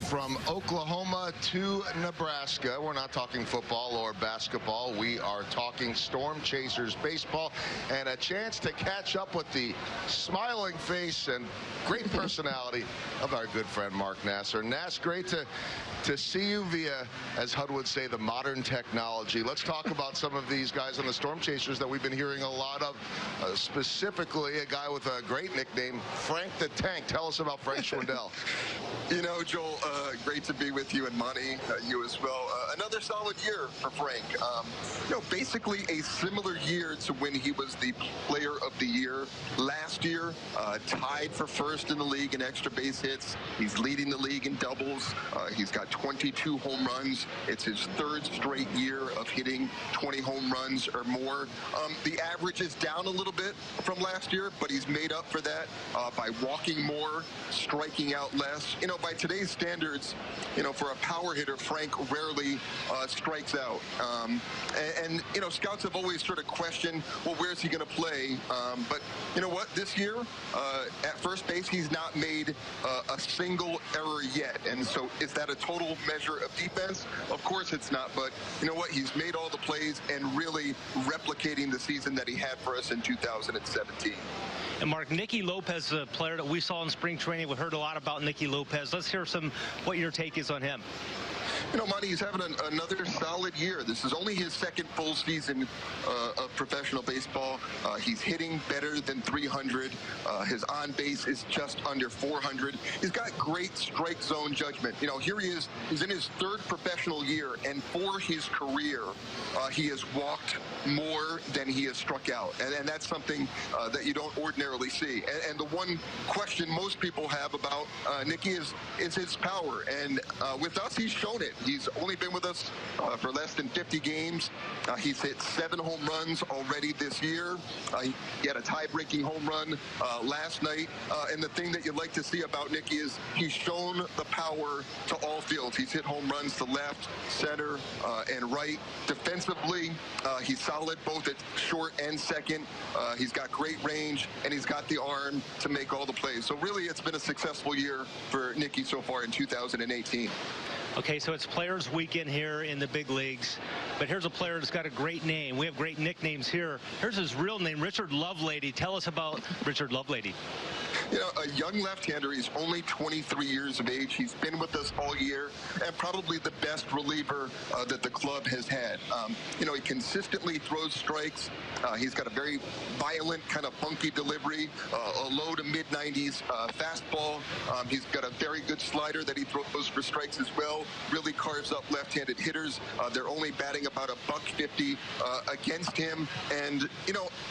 From Oklahoma to Nebraska, we're not talking football or basketball. We are talking Storm Chasers baseball, and a chance to catch up with the smiling face and great personality of our good friend Mark Nasser. Nass, great to see you via, as HUD would say, the modern technology. Let's talk about some of these guys on the Storm Chasers that we've been hearing a lot of, specifically a guy with a great nickname, Frank the Tank. Tell us about Frank Schwindel. You know, Joel, great to be with you, and Monty, you as well. Another solid year for Frank. Basically a similar year to when he was the player of the year last year, tied for first in the league in extra base hits. He's leading the league in doubles. He's got 22 home runs. It's his third straight year of hitting 20 home runs or more. The average is down a little bit from last year, but he's made up for that by walking more, striking out less. By today's standards, for a power hitter, Frank rarely strikes out. Scouts have always sort of questioned, well, where's he going to play? But you know what? This year, at first base, he's not made a single error yet. And so is that a total measure of defense? Of course it's not. But you know what? He's made all the plays and really replicating the season that he had for us in 2017. And Mark, Nicky Lopez, a player that we saw in spring training. We heard a lot about Nicky Lopez. Let's hear what your take is on him. Monty, he's having another solid year. This is only his second full season of professional baseball. He's hitting better than 300. His on base is just under 400. He's got great strike zone judgment. Here he is. He's in his third professional year, and for his career, he has walked more than he has struck out. And that's something that you don't ordinarily see. And the one question most people have about Nicky is his power. And with us, he's shown it. He's only been with us for less than 50 games. He's hit 7 home runs already this year. He had a tie-breaking home run last night. And the thing that you'd like to see about Nicky is he's shown the power to all fields. He's hit home runs to left, center, and right. Defensively, he's solid both at short and second. He's got great range, and he's got the arm to make all the plays. So really, it's been a successful year for Nicky so far in 2018. Okay, so it's Players Weekend here in the big leagues, but here's a player that's got a great name. We have great nicknames here. Here's his real name, Richard Lovelady. Tell us about Richard Lovelady. A young left-hander. He's only 23 years of age. He's been with us all year, and probably the best reliever that the club has had. He consistently throws strikes. He's got a very violent, kind of funky delivery, a low to mid-90s fastball. He's got a very good slider that he throws for strikes as well. Really carves up left-handed hitters. They're only batting about $150 against him. And,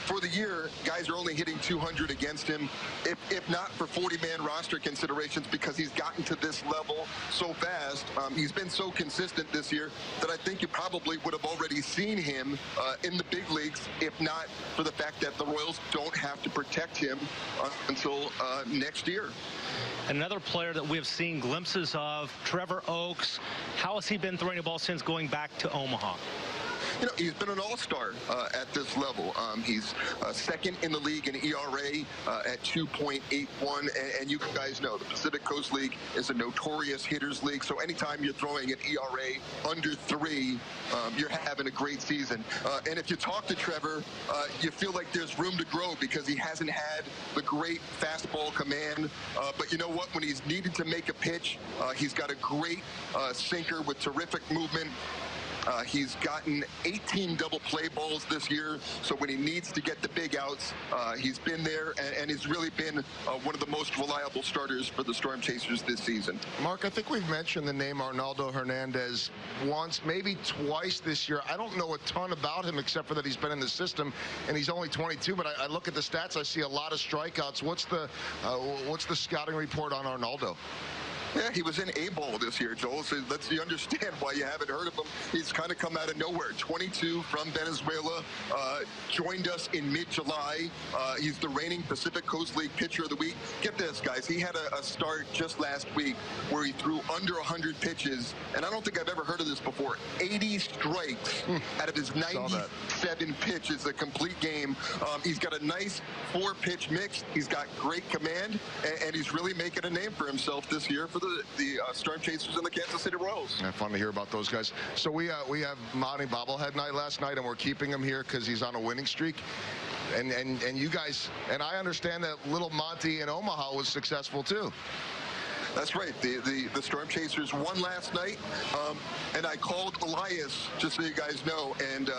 for the year, guys are only hitting 200 against him. If not for 40-man roster considerations, because he's gotten to this level so fast. He's been so consistent this year that I think you probably would have already seen him in the big leagues, if not for the fact that the Royals don't have to protect him until next year. Another player that we have seen glimpses of, Trevor Oaks. How has he been throwing the ball since going back to Omaha? He's been an all-star at this level. He's second in the league in ERA at 2.81. And you guys know the Pacific Coast League is a notorious hitters league. So anytime you're throwing an ERA under 3, you're having a great season. And if you talk to Trevor, you feel like there's room to grow because he hasn't had the great fastball command. But you know what? When he's needed to make a pitch, he's got a great sinker with terrific movement. He's gotten 18 double play balls this year, so when he needs to get the big outs, he's been there, and he's really been one of the most reliable starters for the Storm Chasers this season. Mark, I think we've mentioned the name Arnaldo Hernandez once, maybe twice this year. I don't know a ton about him except for that he's been in the system, and he's only 22, but I look at the stats, I see a lot of strikeouts. What's the scouting report on Arnaldo? Yeah, he was in A-ball this year, Joel, so lets you understand why you haven't heard of him. He's kind of come out of nowhere. 22 from Venezuela, joined us in mid-July. He's the reigning Pacific Coast League Pitcher of the Week. Get this, guys. He had a start just last week where he threw under 100 pitches, and I don't think I've ever heard of this before. 80 strikes out of his 97 pitches, a complete game. He's got a nice 4-pitch mix. He's got great command, and he's really making a name for himself this year for the Storm Chasers and the Kansas City Royals. Yeah, fun to hear about those guys. So we have Monty bobblehead night last night, and we're keeping him here because he's on a winning streak. And you guys, and I understand that little Monty in Omaha was successful too. That's right. The Storm Chasers won last night, and I called Elias, just so you guys know, and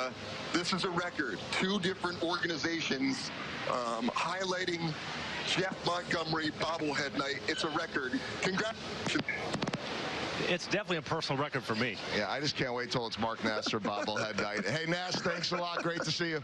this is a record. 2 different organizations highlighting Jeff Montgomery bobblehead night. It's a record. Congratulations. It's definitely a personal record for me. Yeah, I just can't wait till it's Mark Nasser bobblehead night. Hey, Nass, thanks a lot. Great to see you.